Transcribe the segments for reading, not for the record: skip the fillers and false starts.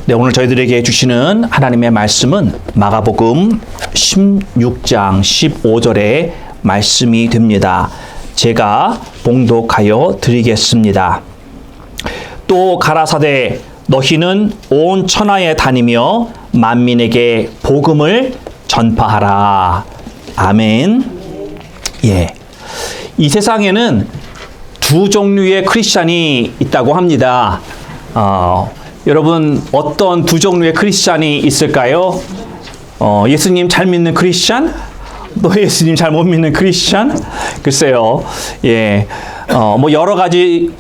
네, 오늘 저희들에게 주시는 하나님의 말씀은 마가복음 16장 15절의 말씀이 됩니다. 제가 봉독하여 드리겠습니다. 또 가라사대 너희는 온 천하에 다니며 만민에게 복음을 전파하라. 아멘. 예. 이 세상에는 두 종류의 크리스찬이 있다고 합니다. 여러분 어떤 두 종류의 크리스찬이 있을까요? 예수님 잘 믿는 크리스찬? 또 예수님 잘 못 믿는 크리스찬? 글쎄요. 예. 뭐 여러 가지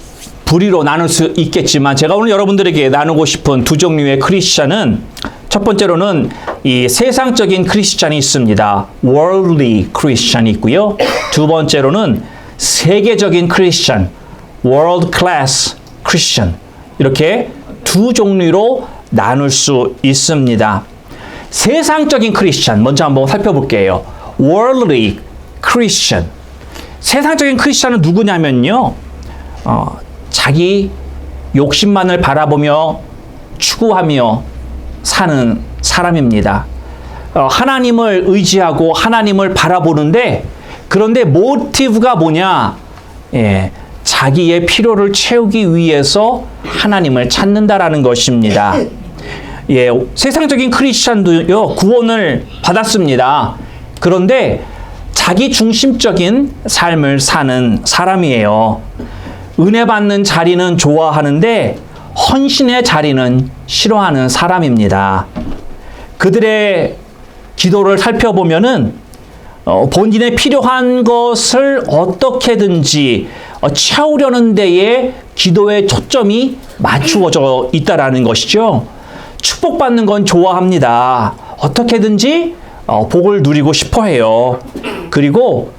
부류로 나눌 수 있겠지만 제가 오늘 여러분들에게 나누고 싶은 두 종류의 크리스찬은 첫 번째로는 이 세상적인 크리스찬이 있습니다. worldly 크리스찬이 있고요. 두 번째로는 세계적인 크리스찬, world class 크리스찬. 이렇게 두 종류로 나눌 수 있습니다. 세상적인 크리스찬 먼저 한번 살펴볼게요. worldly 크리스찬. 세상적인 크리스찬은 누구냐면요. 자기 욕심만을 바라보며 추구하며 사는 사람입니다. 하나님을 의지하고 하나님을 바라보는데 그런데 모티브가 뭐냐? 예, 자기의 필요를 채우기 위해서 하나님을 찾는다라는 것입니다. 예, 세상적인 크리스찬도요, 구원을 받았습니다. 그런데 자기 중심적인 삶을 사는 사람이에요. 은혜 받는 자리는 좋아하는데 헌신의 자리는 싫어하는 사람입니다. 그들의 기도를 살펴보면은 본인의 필요한 것을 어떻게든지 채우려는 데에 기도의 초점이 맞추어져 있다라는 것이죠. 축복받는 건 좋아합니다. 어떻게든지 복을 누리고 싶어 해요. 그리고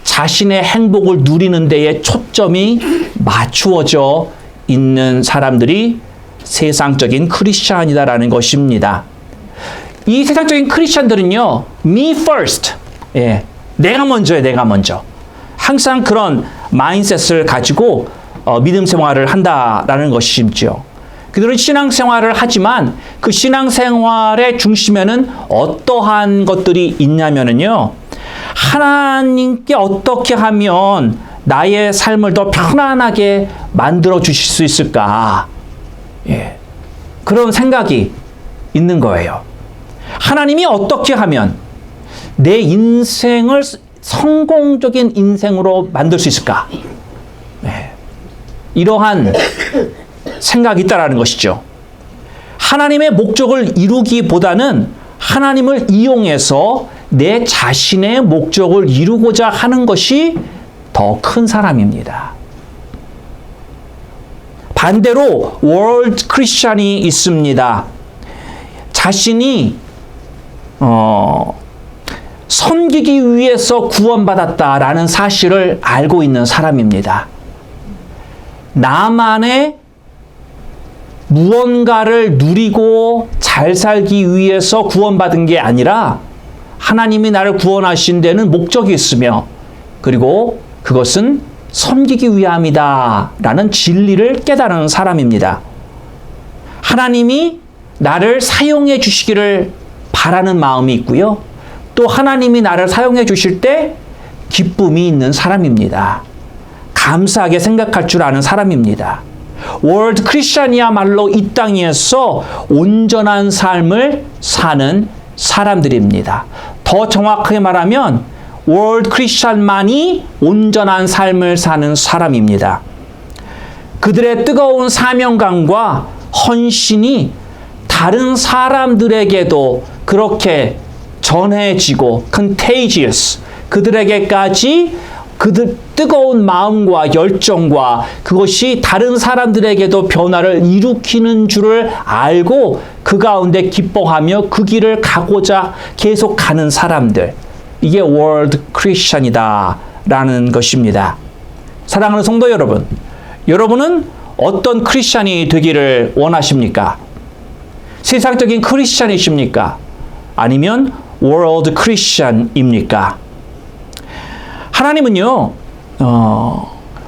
자신의 행복을 누리는 데에 초점이 맞추어져 있는 사람들이 세상적인 크리스찬이다라는 것입니다. 이 세상적인 크리스찬들은요, me first. 예, 내가 먼저예요, 내가 먼저. 항상 그런 마인셋을 가지고 믿음 생활을 한다라는 것이죠. 그들은 신앙생활을 하지만 그 신앙생활의 중심에는 어떠한 것들이 있냐면요. 하나님께 어떻게 하면 나의 삶을 더 편안하게 만들어 주실 수 있을까? 예, 그런 생각이 있는 거예요. 하나님이 어떻게 하면 내 인생을 성공적인 인생으로 만들 수 있을까? 예, 이러한 생각이 있다라는 것이죠. 하나님의 목적을 이루기보다는 하나님을 이용해서 내 자신의 목적을 이루고자 하는 것이 더 큰 사람입니다. 반대로 월드 크리스찬이 있습니다. 자신이 섬기기 위해서 구원받았다라는 사실을 알고 있는 사람입니다. 나만의 무언가를 누리고 잘 살기 위해서 구원받은 게 아니라 하나님이 나를 구원하신 데는 목적이 있으며 그리고 그것은 섬기기 위함이다 라는 진리를 깨달은 사람입니다. 하나님이 나를 사용해 주시기를 바라는 마음이 있고요. 또 하나님이 나를 사용해 주실 때 기쁨이 있는 사람입니다. 감사하게 생각할 줄 아는 사람입니다. 월드 크리스찬이야말로 이 땅에서 온전한 삶을 사는 사람들입니다. 더 정확하게 말하면 월드 크리스찬만이 온전한 삶을 사는 사람입니다. 그들의 뜨거운 사명감과 헌신이 다른 사람들에게도 그렇게 전해지고 contagious, 그들에게까지 그들 뜨거운 마음과 열정과 그것이 다른 사람들에게도 변화를 일으키는 줄을 알고 그 가운데 기뻐하며 그 길을 가고자 계속 가는 사람들, 이게 월드 크리스찬이다 라는 것입니다. 사랑하는 성도 여러분, 여러분은 어떤 크리스찬이 되기를 원하십니까? 세상적인 크리스찬이십니까? 아니면 월드 크리스찬입니까? 하나님은요,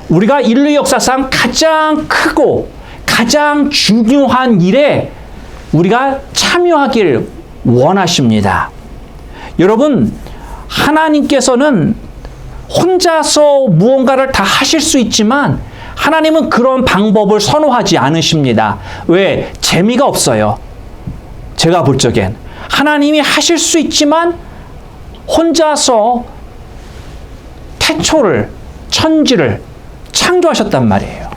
우리가 인류 역사상 가장 크고 가장 중요한 일에 우리가 참여하길 원하십니다. 여러분, 하나님께서는 혼자서 무언가를 다 하실 수 있지만 하나님은 그런 방법을 선호하지 않으십니다. 왜? 재미가 없어요. 제가 볼 적엔. 하나님이 하실 수 있지만 혼자서 태초를, 천지를 창조하셨단 말이에요.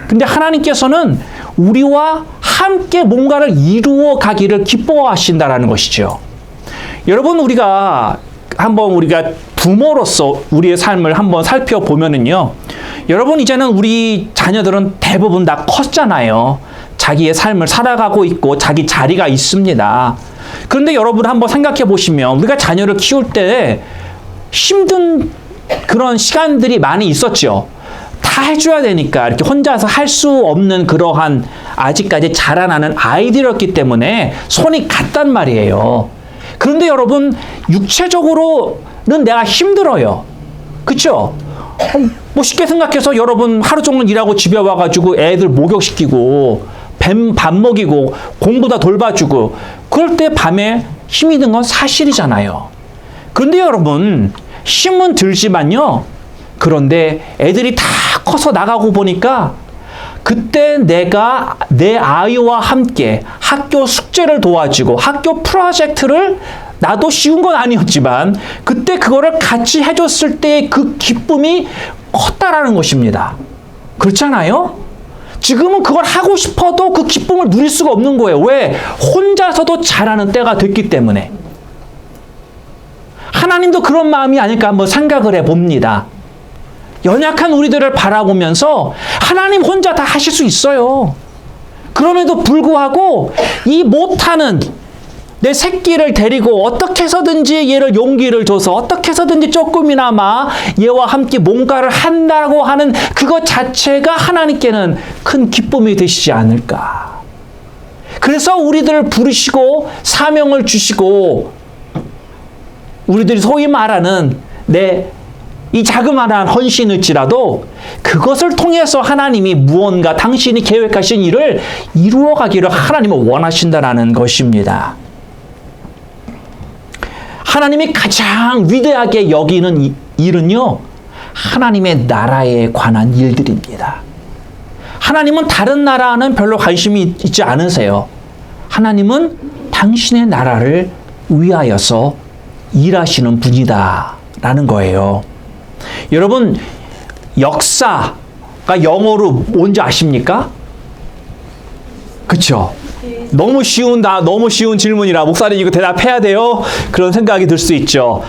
근데 하나님께서는 우리와 함께 뭔가를 이루어 가기를 기뻐하신다라는 것이죠. 여러분, 우리가 부모로서 우리의 삶을 한번 살펴보면은요, 여러분, 이제는 우리 자녀들은 대부분 다 컸잖아요. 자기의 삶을 살아가고 있고 자기 자리가 있습니다. 그런데 여러분 한번 생각해 보시면 우리가 자녀를 키울 때 힘든 그런 시간들이 많이 있었죠. 다 해줘야 되니까 이렇게 혼자서 할 수 없는 그러한 아직까지 자라나는 아이들이었기 때문에 손이 갔단 말이에요. 그런데 여러분, 육체적으로는 내가 힘들어요. 그렇죠? 뭐 쉽게 생각해서 여러분 하루 종일 일하고 집에 와가지고 애들 목욕시키고 밥 먹이고 공부 다 돌봐주고 그럴 때 밤에 힘이 든 건 사실이잖아요. 그런데 여러분, 힘은 들지만요, 그런데 애들이 다 커서 나가고 보니까 그때 내가 내 아이와 함께 학교 숙제를 도와주고 학교 프로젝트를, 나도 쉬운 건 아니었지만 그때 그거를 같이 해줬을 때의 그 기쁨이 컸다라는 것입니다. 그렇잖아요? 지금은 그걸 하고 싶어도 그 기쁨을 누릴 수가 없는 거예요. 왜? 혼자서도 잘하는 때가 됐기 때문에. 하나님도 그런 마음이 아닐까 한번 생각을 해봅니다. 연약한 우리들을 바라보면서 하나님 혼자 다 하실 수 있어요. 그럼에도 불구하고 이 못하는 내 새끼를 데리고 어떻게 해서든지 얘를 용기를 줘서 어떻게 해서든지 조금이나마 얘와 함께 뭔가를 한다고 하는 그것 자체가 하나님께는 큰 기쁨이 되시지 않을까. 그래서 우리들을 부르시고 사명을 주시고 우리들이 소위 말하는 이 자그마한 헌신일지라도 그것을 통해서 하나님이 무언가 당신이 계획하신 일을 이루어가기를 하나님은 원하신다라는 것입니다. 하나님이 가장 위대하게 여기는 일은요, 하나님의 나라에 관한 일들입니다. 하나님은 다른 나라는 별로 관심이 있지 않으세요. 하나님은 당신의 나라를 위하여서 일하시는 분이다라는 거예요. 여러분, 역사가 영어로 뭔지 아십니까? 그렇죠? 너무 쉬운 질문이라 목사님 이거 대답해야 돼요. 그런 생각이 들 수 있죠.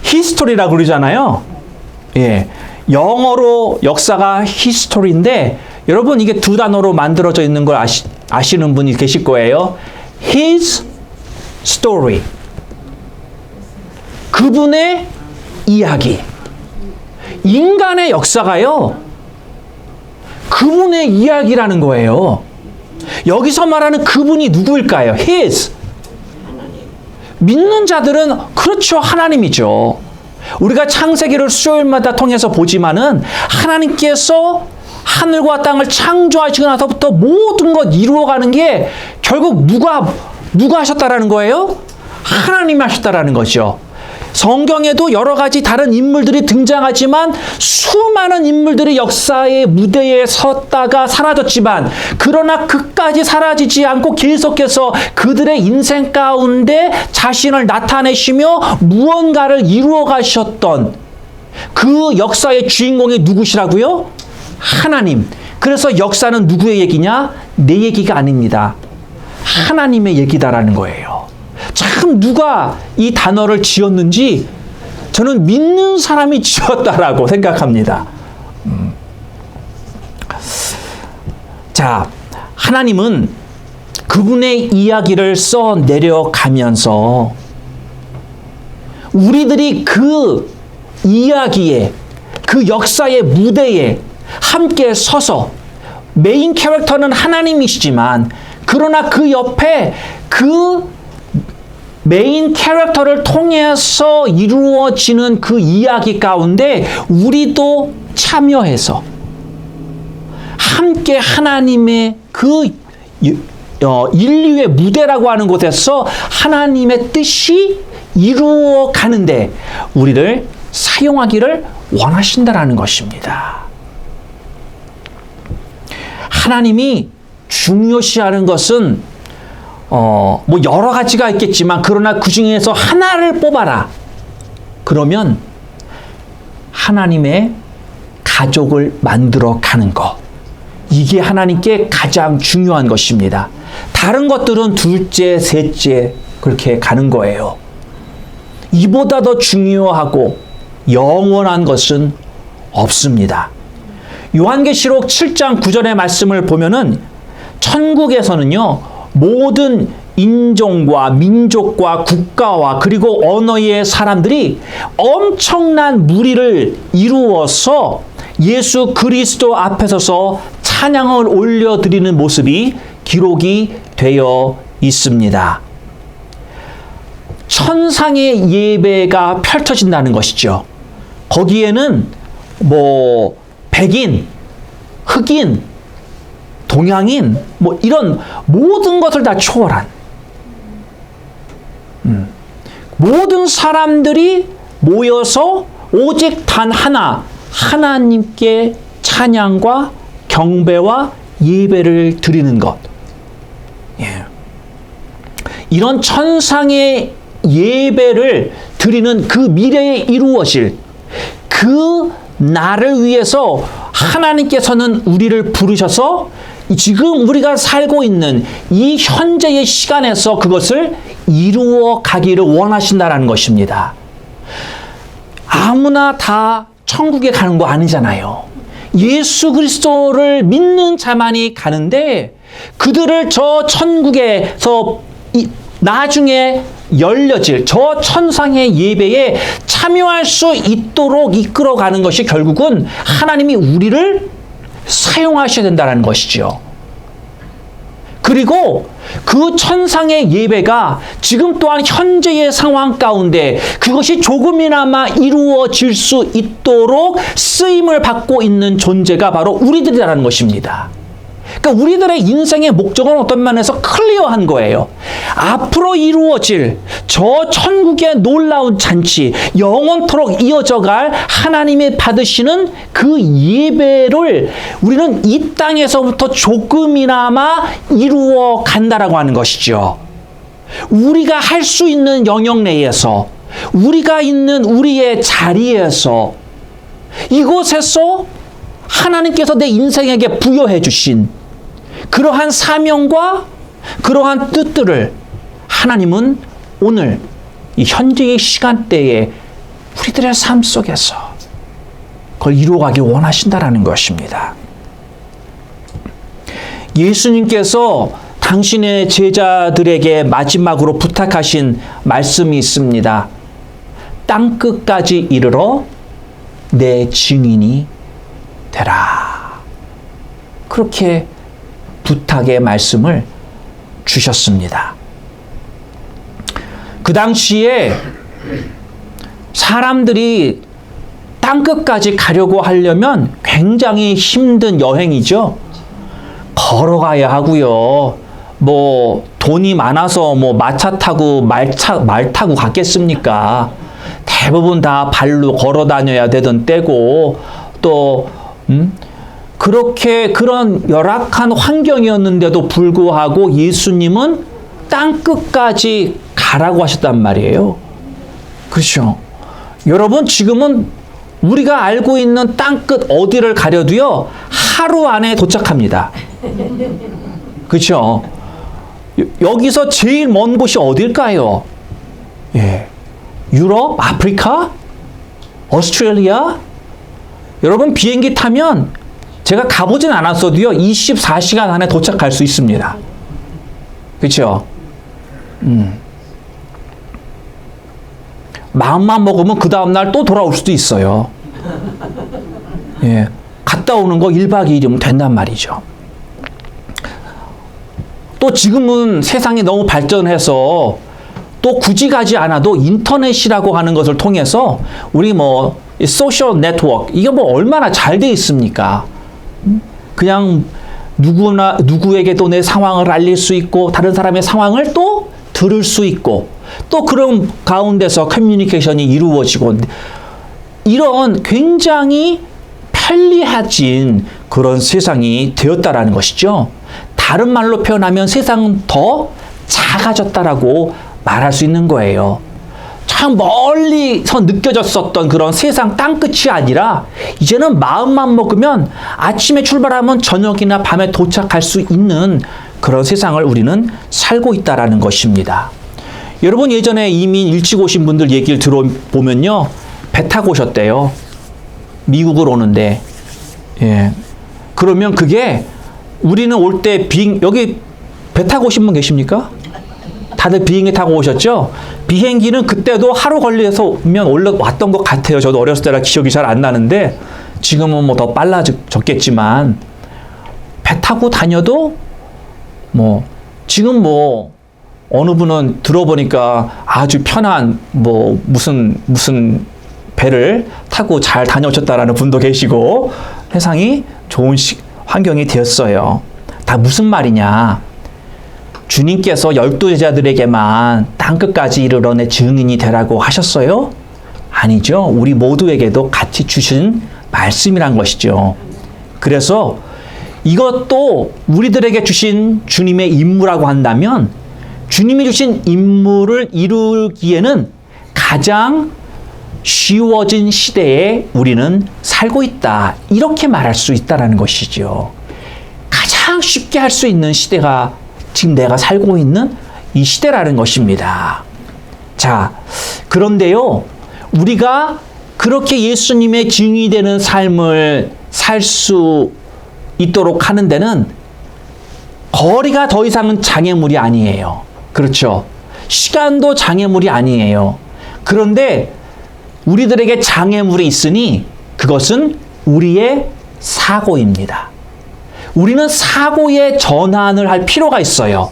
히스토리라고 그러잖아요. 예. 영어로 역사가 히스토리인데 여러분, 이게 두 단어로 만들어져 있는 걸 아시는 분이 계실 거예요. His story. 그분의 이야기. 인간의 역사가요, 그분의 이야기라는 거예요. 여기서 말하는 그분이 누구일까요? His. 믿는 자들은 그렇죠, 하나님이죠. 우리가 창세기를 수요일마다 통해서 보지만은 하나님께서 하늘과 땅을 창조하시고 나서부터 모든 것 이루어가는 게 결국 누가 하셨다라는 거예요? 하나님이 하셨다라는 거죠. 성경에도 여러 가지 다른 인물들이 등장하지만 수많은 인물들이 역사의 무대에 섰다가 사라졌지만 그러나 그까지 사라지지 않고 계속해서 그들의 인생 가운데 자신을 나타내시며 무언가를 이루어 가셨던 그 역사의 주인공이 누구시라고요? 하나님. 그래서 역사는 누구의 얘기냐? 내 얘기가 아닙니다. 하나님의 얘기다라는 거예요. 참 누가 이 단어를 지었는지 저는 믿는 사람이 지었다라고 생각합니다. 자, 하나님은 그분의 이야기를 써 내려가면서 우리들이 그 이야기에, 그 역사의 무대에 함께 서서 메인 캐릭터는 하나님이시지만 그러나 그 옆에 그 메인 캐릭터를 통해서 이루어지는 그 이야기 가운데 우리도 참여해서 함께 하나님의 그 인류의 무대라고 하는 곳에서 하나님의 뜻이 이루어 가는데 우리를 사용하기를 원하신다라는 것입니다. 하나님이 중요시하는 것은 뭐 여러 가지가 있겠지만 그러나 그 중에서 하나를 뽑아라. 그러면 하나님의 가족을 만들어 가는 것. 이게 하나님께 가장 중요한 것입니다. 다른 것들은 둘째, 셋째 그렇게 가는 거예요. 이보다 더 중요하고 영원한 것은 없습니다. 요한계시록 7장 9절의 말씀을 보면은 천국에서는요, 모든 인종과 민족과 국가와 그리고 언어의 사람들이 엄청난 무리를 이루어서 예수 그리스도 앞에 서서 찬양을 올려드리는 모습이 기록이 되어 있습니다. 천상의 예배가 펼쳐진다는 것이죠. 거기에는 뭐 백인, 흑인, 동양인 뭐 이런 모든 것을 다 초월한 모든 사람들이 모여서 오직 단 하나 하나님께 찬양과 경배와 예배를 드리는 것. 예. 이런 천상의 예배를 드리는 그 미래에 이루어질 그 날을 위해서 하나님께서는 우리를 부르셔서 지금 우리가 살고 있는 이 현재의 시간에서 그것을 이루어 가기를 원하신다라는 것입니다. 아무나 다 천국에 가는 거 아니잖아요. 예수 그리스도를 믿는 자만이 가는데 그들을 저 천국에서 나중에 열려질 저 천상의 예배에 참여할 수 있도록 이끌어가는 것이 결국은 하나님이 우리를 사용하셔야 된다는 것이죠. 그리고 그 천상의 예배가 지금 또한 현재의 상황 가운데 그것이 조금이나마 이루어질 수 있도록 쓰임을 받고 있는 존재가 바로 우리들이라는 것입니다. 그러니까 우리들의 인생의 목적은 어떤 면에서 클리어한 거예요. 앞으로 이루어질 저 천국의 놀라운 잔치, 영원토록 이어져갈 하나님이 받으시는 그 예배를 우리는 이 땅에서부터 조금이나마 이루어 간다라고 하는 것이죠. 우리가 할 수 있는 영역 내에서, 우리가 있는 우리의 자리에서, 이곳에서 하나님께서 내 인생에게 부여해 주신 그러한 사명과 그러한 뜻들을 하나님은 오늘 이 현재의 시간대에 우리들의 삶 속에서 그걸 이루어가길 원하신다라는 것입니다. 예수님께서 당신의 제자들에게 마지막으로 부탁하신 말씀이 있습니다. 땅끝까지 이르러 내 증인이 되라. 그렇게 부탁의 말씀을 주셨습니다. 그 당시에 사람들이 땅끝까지 가려고 하려면 굉장히 힘든 여행이죠. 걸어가야 하고요. 뭐 돈이 많아서 뭐 마차 타고 말 타고 갔겠습니까? 대부분 다 발로 걸어 다녀야 되던 때고 또 그렇게 그런 열악한 환경이었는데도 불구하고 예수님은 땅끝까지 가라고 하셨단 말이에요. 그렇죠? 여러분 지금은 우리가 알고 있는 땅끝 어디를 가려도요 하루 안에 도착합니다. 그렇죠? 여기서 제일 먼 곳이 어딜까요? 예. 유럽, 아프리카, 오스트레일리아. 여러분 비행기 타면 제가 가보진 않았어도요 24시간 안에 도착할 수 있습니다. 그렇죠? 마음만 먹으면 그 다음날 또 돌아올 수도 있어요. 예, 갔다 오는 거 1박 2일이면 된단 말이죠. 또 지금은 세상이 너무 발전해서 또 굳이 가지 않아도 인터넷이라고 하는 것을 통해서 우리 뭐 소셜 네트워크 이게 뭐 얼마나 잘 돼 있습니까? 그냥 누구에게도 내 상황을 알릴 수 있고 다른 사람의 상황을 또 들을 수 있고 또 그런 가운데서 커뮤니케이션이 이루어지고 이런 굉장히 편리해진 그런 세상이 되었다라는 것이죠. 다른 말로 표현하면 세상은 더 작아졌다라고 말할 수 있는 거예요. 참 멀리서 느껴졌었던 그런 세상 땅끝이 아니라 이제는 마음만 먹으면 아침에 출발하면 저녁이나 밤에 도착할 수 있는 그런 세상을 우리는 살고 있다라는 것입니다. 여러분 예전에 이민 일찍 오신 분들 얘기를 들어보면요. 배 타고 오셨대요. 미국을 오는데. 예. 그러면 그게 우리는 올 때 여기 배 타고 오신 분 계십니까? 다들 비행기 타고 오셨죠? 비행기는 그때도 하루 걸려서 오면 올라왔던 것 같아요. 저도 어렸을 때라 기억이 잘 안 나는데 지금은 뭐 더 빨라졌겠지만 배 타고 다녀도 지금 어느 분은 들어보니까 아주 편한 무슨 배를 타고 잘 다녀오셨다라는 분도 계시고 세상이 좋은 환경이 되었어요. 다 무슨 말이냐? 주님께서 12제자들에게만 땅끝까지 이르러내 증인이 되라고 하셨어요? 아니죠. 우리 모두에게도 같이 주신 말씀이란 것이죠. 그래서 이것도 우리들에게 주신 주님의 임무라고 한다면 주님이 주신 임무를 이루기에는 가장 쉬워진 시대에 우리는 살고 있다. 이렇게 말할 수 있다는 것이죠. 가장 쉽게 할 수 있는 시대가 지금 내가 살고 있는 이 시대라는 것입니다. 자, 그런데요, 우리가 그렇게 예수님의 증인이 되는 삶을 살 수 있도록 하는 데는 거리가 더 이상은 장애물이 아니에요. 그렇죠? 시간도 장애물이 아니에요. 그런데 우리들에게 장애물이 있으니 그것은 우리의 사고입니다. 우리는 사고의 전환을 할 필요가 있어요.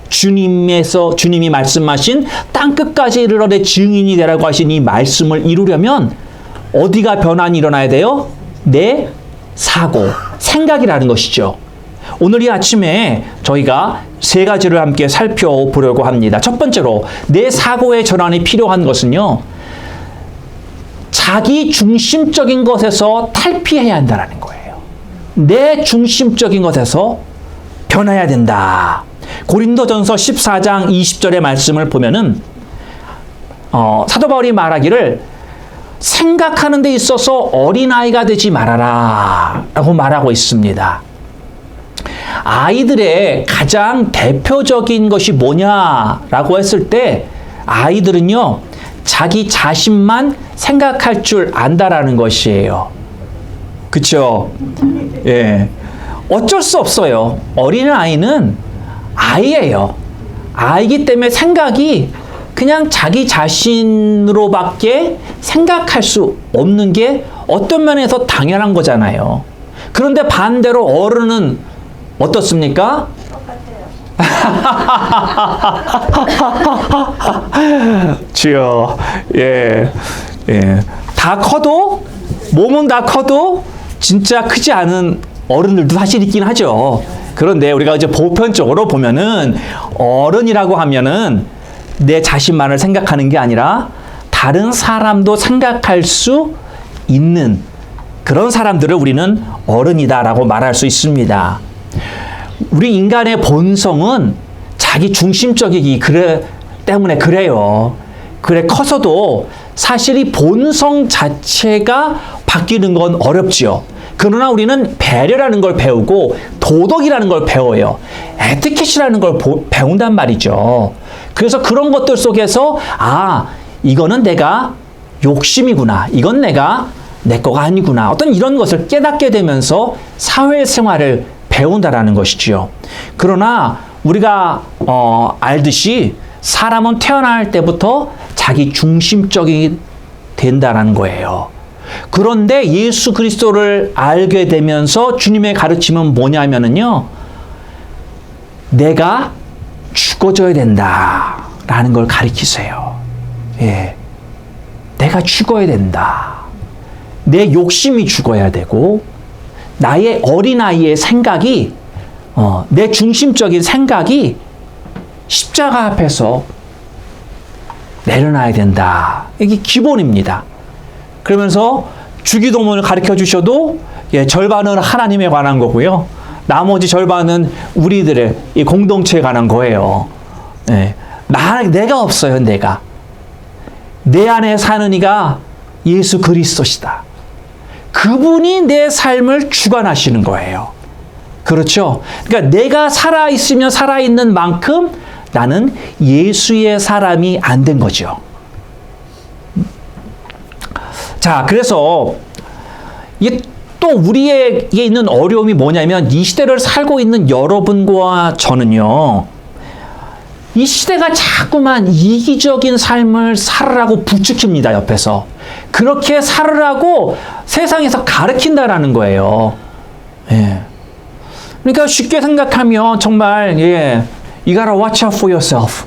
주님이 말씀하신 땅끝까지 이르러 내 증인이 되라고 하신 이 말씀을 이루려면 어디가 변환이 일어나야 돼요? 내 사고, 생각이라는 것이죠. 오늘 이 아침에 저희가 세 가지를 함께 살펴보려고 합니다. 첫 번째로 내 사고의 전환이 필요한 것은요. 자기 중심적인 것에서 탈피해야 한다는 거예요. 내 중심적인 것에서 변해야 된다. 고린도전서 14장 20절의 말씀을 보면은 사도 바울이 말하기를 생각하는 데 있어서 어린아이가 되지 말아라 라고 말하고 있습니다. 아이들의 가장 대표적인 것이 뭐냐라고 했을 때 아이들은요 자기 자신만 생각할 줄 안다라는 것이에요. 그렇죠? 예. 어쩔 수 없어요. 어린아이는 아이예요. 아이기 때문에 생각이 그냥 자기 자신으로밖에 생각할 수 없는 게 어떤 면에서 당연한 거잖아요. 그런데 반대로 어른은 어떻습니까? 주여, 예, 예. 다 커도, 몸은 다 커도, 진짜 크지 않은 어른들도 사실 있긴 하죠. 그런데 우리가 이제 보편적으로 보면은, 어른이라고 하면은, 내 자신만을 생각하는 게 아니라, 다른 사람도 생각할 수 있는 그런 사람들을 우리는 어른이다라고 말할 수 있습니다. 우리 인간의 본성은 자기 중심적이기 때문에 그래요. 그래 커서도 사실 이 본성 자체가 바뀌는 건 어렵지요. 그러나 우리는 배려라는 걸 배우고 도덕이라는 걸 배워요. 에티켓이라는 걸 배운단 말이죠. 그래서 그런 것들 속에서 이거는 내가 욕심이구나. 이건 내 거가 아니구나. 어떤 이런 것을 깨닫게 되면서 사회생활을 배운다라는 것이지요. 그러나 우리가 알듯이 사람은 태어날 때부터 자기 중심적이 된다라는 거예요. 그런데 예수 그리스도를 알게 되면서 주님의 가르침은 뭐냐면은요. 내가 죽어져야 된다라는 걸 가르치세요. 예. 내가 죽어야 된다. 내 욕심이 죽어야 되고 나의 어린아이의 생각이 내 중심적인 생각이 십자가 앞에서 내려놔야 된다. 이게 기본입니다. 그러면서 주기도문을 가르쳐 주셔도 절반은 하나님에 관한 거고요. 나머지 절반은 우리들의 이 공동체에 관한 거예요. 내가 없어요. 내 안에 사는 이가 예수 그리스도시다. 그분이 내 삶을 주관하시는 거예요. 그렇죠? 그러니까 내가 살아있으면 살아있는 만큼 나는 예수의 사람이 안 된 거죠. 자, 그래서 이게 또 우리에게 있는 어려움이 뭐냐면 이 시대를 살고 있는 여러분과 저는요. 이 시대가 자꾸만 이기적인 삶을 살으라고 부추깁니다. 옆에서. 그렇게 살으라고 세상에서 가르친다라는 거예요. 그러니까 쉽게 생각하면 정말 You gotta watch out for yourself.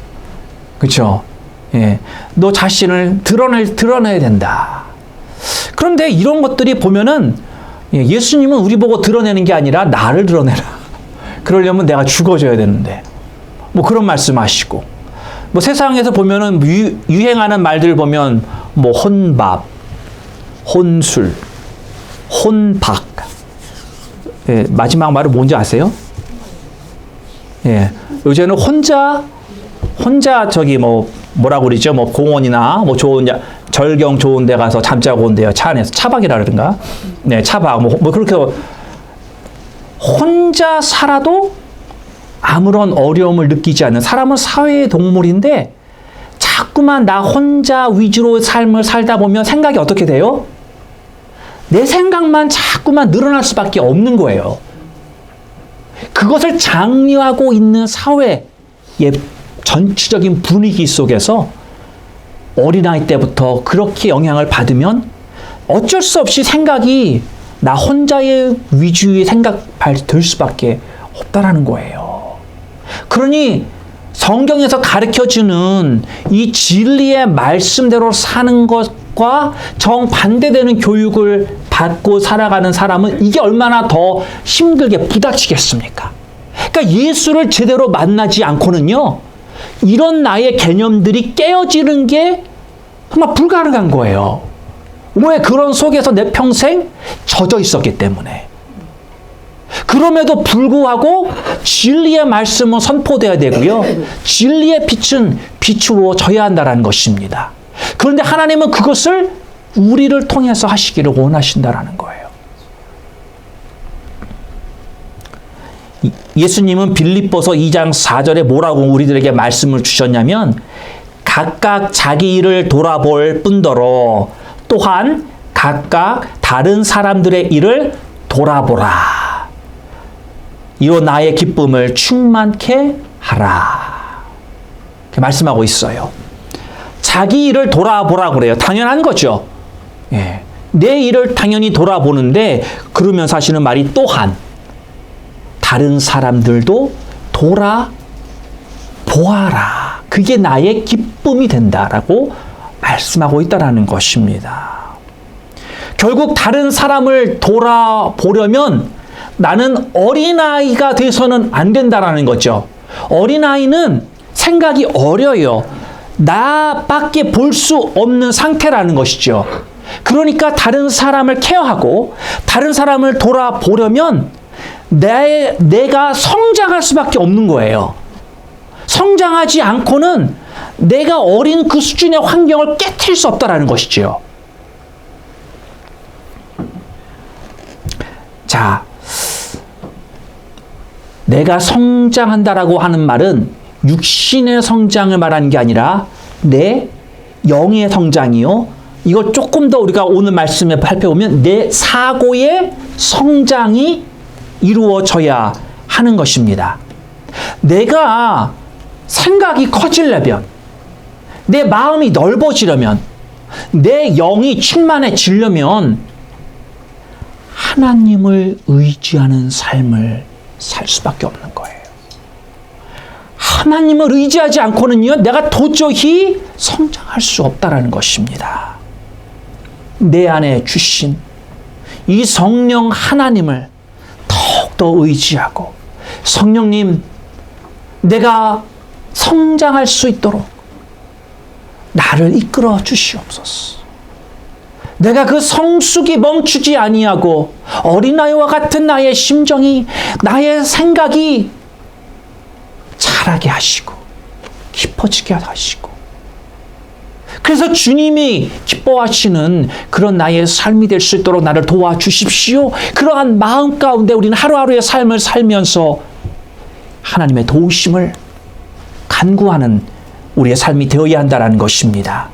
그렇죠? 너 자신을 드러내야 된다. 그런데 이런 것들이 보면은 예수님은 우리 보고 드러내는 게 아니라 나를 드러내라. 그러려면 내가 죽어줘야 되는데. 뭐 그런 말씀하시고. 뭐 세상에서 보면은 유행하는 말들 보면 뭐 혼밥, 혼술, 혼박. 마지막 말은 뭔지 아세요? 요새는 혼자 저기 뭐라고 그러죠? 뭐 공원이나 뭐 좋은 절경 좋은 데 가서 잠자고 온대요. 차 안에서 차박이라 그러던가? 차박 뭐 그렇게 혼자 살아도 아무런 어려움을 느끼지 않는 사람은 사회의 동물인데 자꾸만 나 혼자 위주로 삶을 살다 보면 생각이 어떻게 돼요? 내 생각만 자꾸만 늘어날 수밖에 없는 거예요. 그것을 장려하고 있는 사회의 전체적인 분위기 속에서 어린아이 때부터 그렇게 영향을 받으면 어쩔 수 없이 생각이 나 혼자의 위주의 생각될 수밖에 없다라는 거예요. 그러니 성경에서 가르쳐주는 이 진리의 말씀대로 사는 것과 정반대되는 교육을 받고 살아가는 사람은 이게 얼마나 더 힘들게 부닥치겠습니까? 그러니까 예수를 제대로 만나지 않고는요, 이런 나의 개념들이 깨어지는 게 정말 불가능한 거예요. 왜? 그런 속에서 내 평생 젖어 있었기 때문에. 그럼에도 불구하고 진리의 말씀은 선포돼야 되고요. 진리의 빛은 비추어져야 한다는 것입니다. 그런데 하나님은 그것을 우리를 통해서 하시기를 원하신다는 거예요. 예수님은 빌립보서 2장 4절에 뭐라고 우리들에게 말씀을 주셨냐면 각각 자기 일을 돌아볼 뿐더러 또한 각각 다른 사람들의 일을 돌아보라. 이로 나의 기쁨을 충만케 하라. 이렇게 말씀하고 있어요. 자기 일을 돌아보라고 그래요. 당연한 거죠. 내 일을 당연히 돌아보는데 그러면서 하시는 말이 또한 다른 사람들도 돌아보아라. 그게 나의 기쁨이 된다라고 말씀하고 있다는 것입니다. 결국 다른 사람을 돌아보려면 나는 어린아이가 돼서는 안 된다라는 거죠. 어린아이는 생각이 어려요. 나밖에 볼 수 없는 상태라는 것이죠. 그러니까 다른 사람을 케어하고 다른 사람을 돌아보려면 내가 성장할 수밖에 없는 거예요. 성장하지 않고는 내가 어린 그 수준의 환경을 깨트릴 수 없다라는 것이죠. 자, 내가 성장한다라고 하는 말은 육신의 성장을 말하는 게 아니라 내 영의 성장이요. 이걸 조금 더 우리가 오늘 말씀에 살펴보면 내 사고의 성장이 이루어져야 하는 것입니다. 내가 생각이 커지려면, 내 마음이 넓어지려면, 내 영이 충만해지려면 하나님을 의지하는 삶을 살 수밖에 없는 거예요. 하나님을 의지하지 않고는요, 내가 도저히 성장할 수 없다라는 것입니다. 내 안에 주신 이 성령 하나님을 더욱더 의지하고 성령님, 내가 성장할 수 있도록 나를 이끌어 주시옵소서. 내가 그 성숙이 멈추지 아니하고 어린아이와 같은 나의 심정이, 나의 생각이 자라게 하시고 깊어지게 하시고, 그래서 주님이 기뻐하시는 그런 나의 삶이 될 수 있도록 나를 도와주십시오. 그러한 마음 가운데 우리는 하루하루의 삶을 살면서 하나님의 도우심을 간구하는 우리의 삶이 되어야 한다는 것입니다.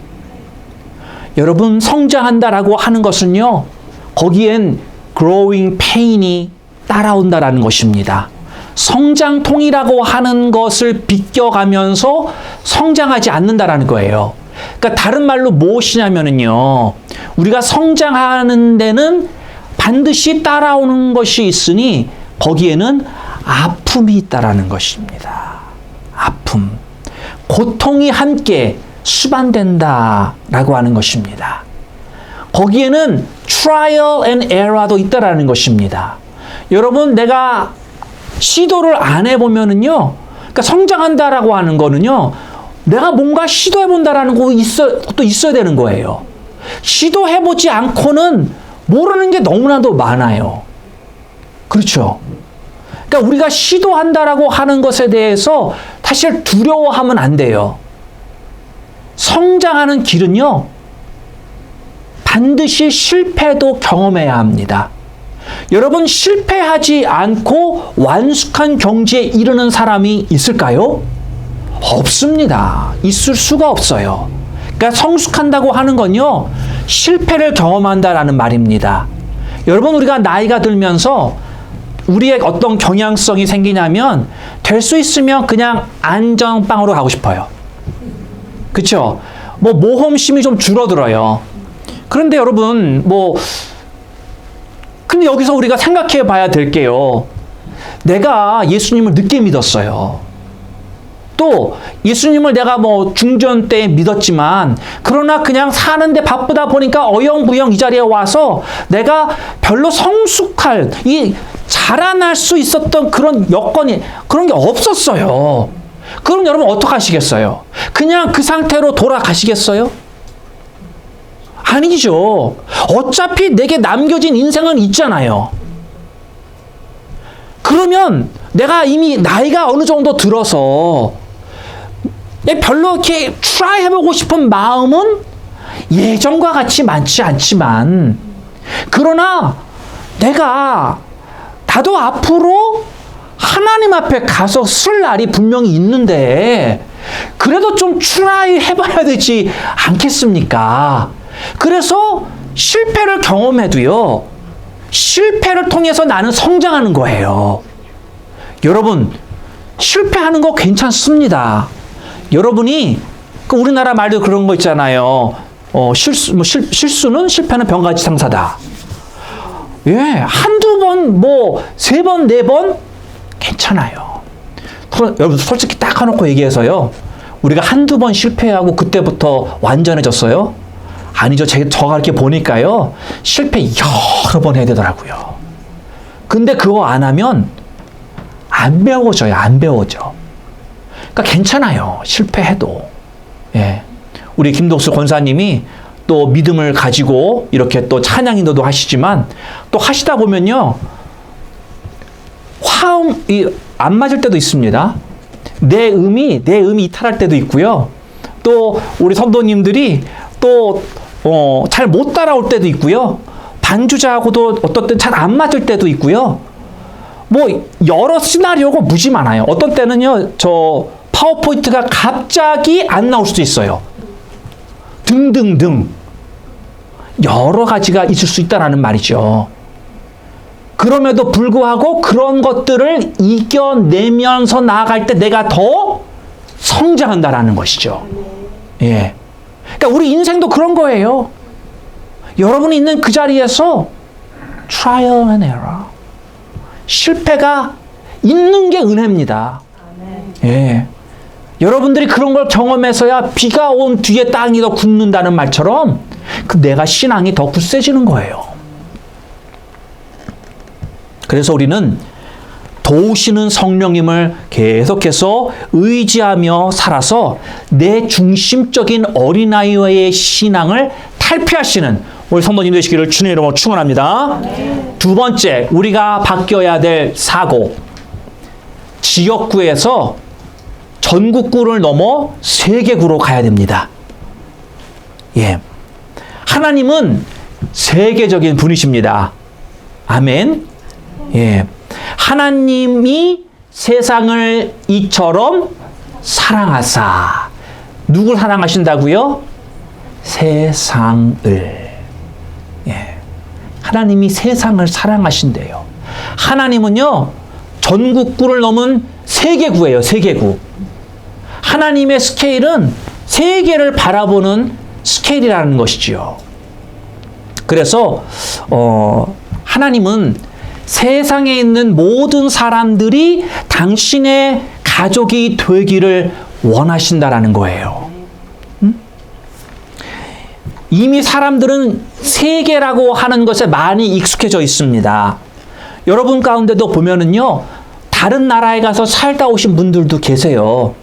여러분, 성장한다라고 하는 것은요, 거기엔 growing pain이 따라온다라는 것입니다. 성장통이라고 하는 것을 비껴가면서 성장하지 않는다라는 거예요. 그러니까 다른 말로 무엇이냐면요, 우리가 성장하는 데는 반드시 따라오는 것이 있으니 거기에는 아픔이 있다라는 것입니다. 아픔, 고통이 함께 수반된다라고 하는 것입니다. 거기에는 trial and error도 있다라는 것입니다. 여러분, 내가 시도를 안 해보면은요, 그러니까 성장한다라고 하는 거는요, 내가 뭔가 시도해본다라는 것도 있어야 되는 거예요. 시도해보지 않고는 모르는 게 너무나도 많아요. 그렇죠? 그러니까 우리가 시도한다라고 하는 것에 대해서 사실 두려워하면 안 돼요. 성장하는 길은요, 반드시 실패도 경험해야 합니다. 여러분, 실패하지 않고 완숙한 경지에 이르는 사람이 있을까요? 없습니다. 있을 수가 없어요. 그러니까 성숙한다고 하는 건요, 실패를 경험한다라는 말입니다. 여러분, 우리가 나이가 들면서 우리의 어떤 경향성이 생기냐면, 될 수 있으면 그냥 안전빵으로 가고 싶어요. 그렇죠? 뭐 모험심이 좀 줄어들어요. 그런데 여러분, 근데 여기서 우리가 생각해 봐야 될 게요, 내가 예수님을 늦게 믿었어요. 또 예수님을 내가 중전 때 믿었지만, 그러나 그냥 사는데 바쁘다 보니까 어영부영 이 자리에 와서 내가 별로 성숙할, 자라날 수 있었던 그런 여건이, 그런 게 없었어요. 그럼 여러분 어떻게 하시겠어요? 그냥 그 상태로 돌아가시겠어요? 아니죠. 어차피 내게 남겨진 인생은 있잖아요. 그러면 내가 이미 나이가 어느 정도 들어서 별로 이렇게 트라이 해보고 싶은 마음은 예전과 같이 많지 않지만, 그러나 나도 앞으로 하나님 앞에 가서 쓸 날이 분명히 있는데, 그래도 좀 트라이 해봐야 되지 않겠습니까? 그래서 실패를 경험해도요, 실패를 통해서 나는 성장하는 거예요. 여러분, 실패하는 거 괜찮습니다. 여러분이, 우리나라 말도 그런 거 있잖아요. 실수는, 실패는 병가지 상사다. 예, 한두 번, 세 번, 네 번, 괜찮아요. 여러분, 솔직히 딱 해놓고 얘기해서요, 우리가 한두 번 실패하고 그때부터 완전해졌어요? 아니죠. 저가 이렇게 보니까요, 실패 여러 번 해야 되더라고요. 근데 그거 안 하면 안 배워져요. 안 배워져. 그러니까 괜찮아요. 실패해도. 예. 우리 김독수 권사님이 또 믿음을 가지고 이렇게 또 찬양 인도도 하시지만, 또 하시다 보면요, 화음이 안 맞을 때도 있습니다. 내 음이 이탈할 때도 있고요. 또 우리 선도님들이 또 잘 못 따라올 때도 있고요. 반주자하고도 어떤 때는 잘 안 맞을 때도 있고요. 여러 시나리오가 무지 많아요. 어떤 때는요, 저 파워포인트가 갑자기 안 나올 수도 있어요. 등등등. 여러 가지가 있을 수 있다는 말이죠. 그럼에도 불구하고 그런 것들을 이겨내면서 나아갈 때 내가 더 성장한다라는 것이죠. 예. 그러니까 우리 인생도 그런 거예요. 여러분이 있는 그 자리에서 trial and error, 실패가 있는 게 은혜입니다. 예. 여러분들이 그런 걸 경험해서야 비가 온 뒤에 땅이 더 굳는다는 말처럼 내가 신앙이 더 굳세지는 거예요. 그래서 우리는 도우시는 성령님을 계속해서 의지하며 살아서 내 중심적인 어린아이와의 신앙을 탈피하시는 우리 성도님 되시기를 주님의 이름으로 축원합니다. 두 번째, 우리가 바뀌어야 될 사고. 지역구에서 전국구를 넘어 세계구로 가야 됩니다. 예. 하나님은 세계적인 분이십니다. 아멘. 예. 하나님이 세상을 이처럼 사랑하사. 누굴 사랑하신다고요? 세상을. 예. 하나님이 세상을 사랑하신대요. 하나님은요, 전국구를 넘은 세계구예요, 세계구. 하나님의 스케일은 세계를 바라보는 스케일이라는 것이지요. 그래서 하나님은 세상에 있는 모든 사람들이 당신의 가족이 되기를 원하신다라는 거예요. 이미 사람들은 세계라고 하는 것에 많이 익숙해져 있습니다. 여러분 가운데도 보면은요, 다른 나라에 가서 살다 오신 분들도 계세요.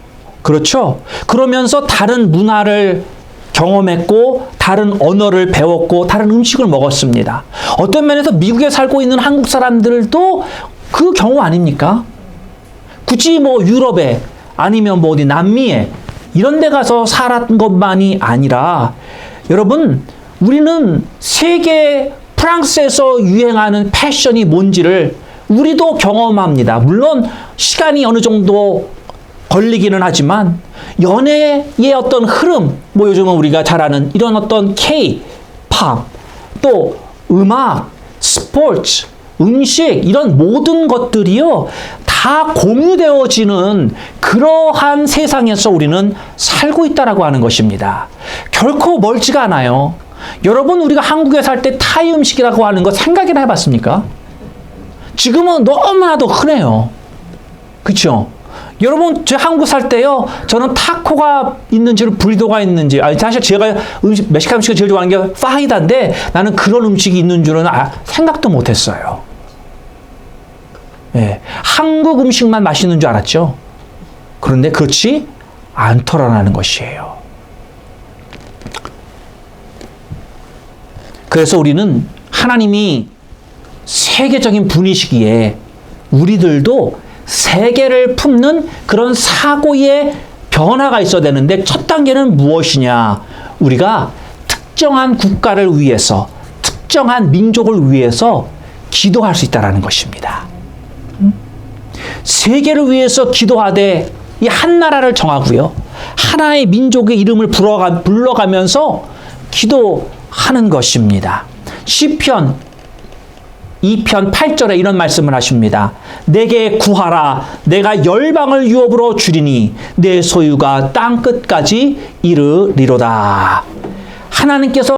그렇죠? 그러면서 다른 문화를 경험했고, 다른 언어를 배웠고, 다른 음식을 먹었습니다. 어떤 면에서 미국에 살고 있는 한국 사람들도 그 경우 아닙니까? 굳이 뭐 유럽에, 아니면 뭐 어디 남미에, 이런 데 가서 살았던 것만이 아니라, 여러분, 우리는 세계 프랑스에서 유행하는 패션이 뭔지를 우리도 경험합니다. 물론 시간이 어느 정도 걸리기는 하지만 연애의 어떤 흐름, 뭐 요즘은 우리가 잘 아는 이런 어떤 K-팝, 또 음악, 스포츠, 음식, 이런 모든 것들이요, 다 공유되어지는 그러한 세상에서 우리는 살고 있다라고 하는 것입니다. 결코 멀지가 않아요. 여러분, 우리가 한국에 살 때 타이 음식이라고 하는 거 생각이나 해봤습니까? 지금은 너무나도 흔해요. 그렇죠? 여러분, 제 한국 살 때요, 저는 타코가 있는지를 브리도가 있는지, 사실 제가 멕시칸 음식을 제일 좋아하는 게 파히다인데, 나는 그런 음식이 있는 줄은 생각도 못했어요. 예, 한국 음식만 맛있는 줄 알았죠. 그런데 그렇지 않더라는 것이에요. 그래서 우리는 하나님이 세계적인 분이시기에 우리들도 세계를 품는 그런 사고의 변화가 있어야 되는데, 첫 단계는 무엇이냐? 우리가 특정한 국가를 위해서, 특정한 민족을 위해서 기도할 수 있다는 것입니다. 세계를 위해서 기도하되 이 한 나라를 정하고요, 하나의 민족의 이름을 불러가면서 기도하는 것입니다. 시편 2편 8절에 이런 말씀을 하십니다. 내게 구하라. 내가 열방을 유업으로 주리니 내 소유가 땅끝까지 이르리로다. 하나님께서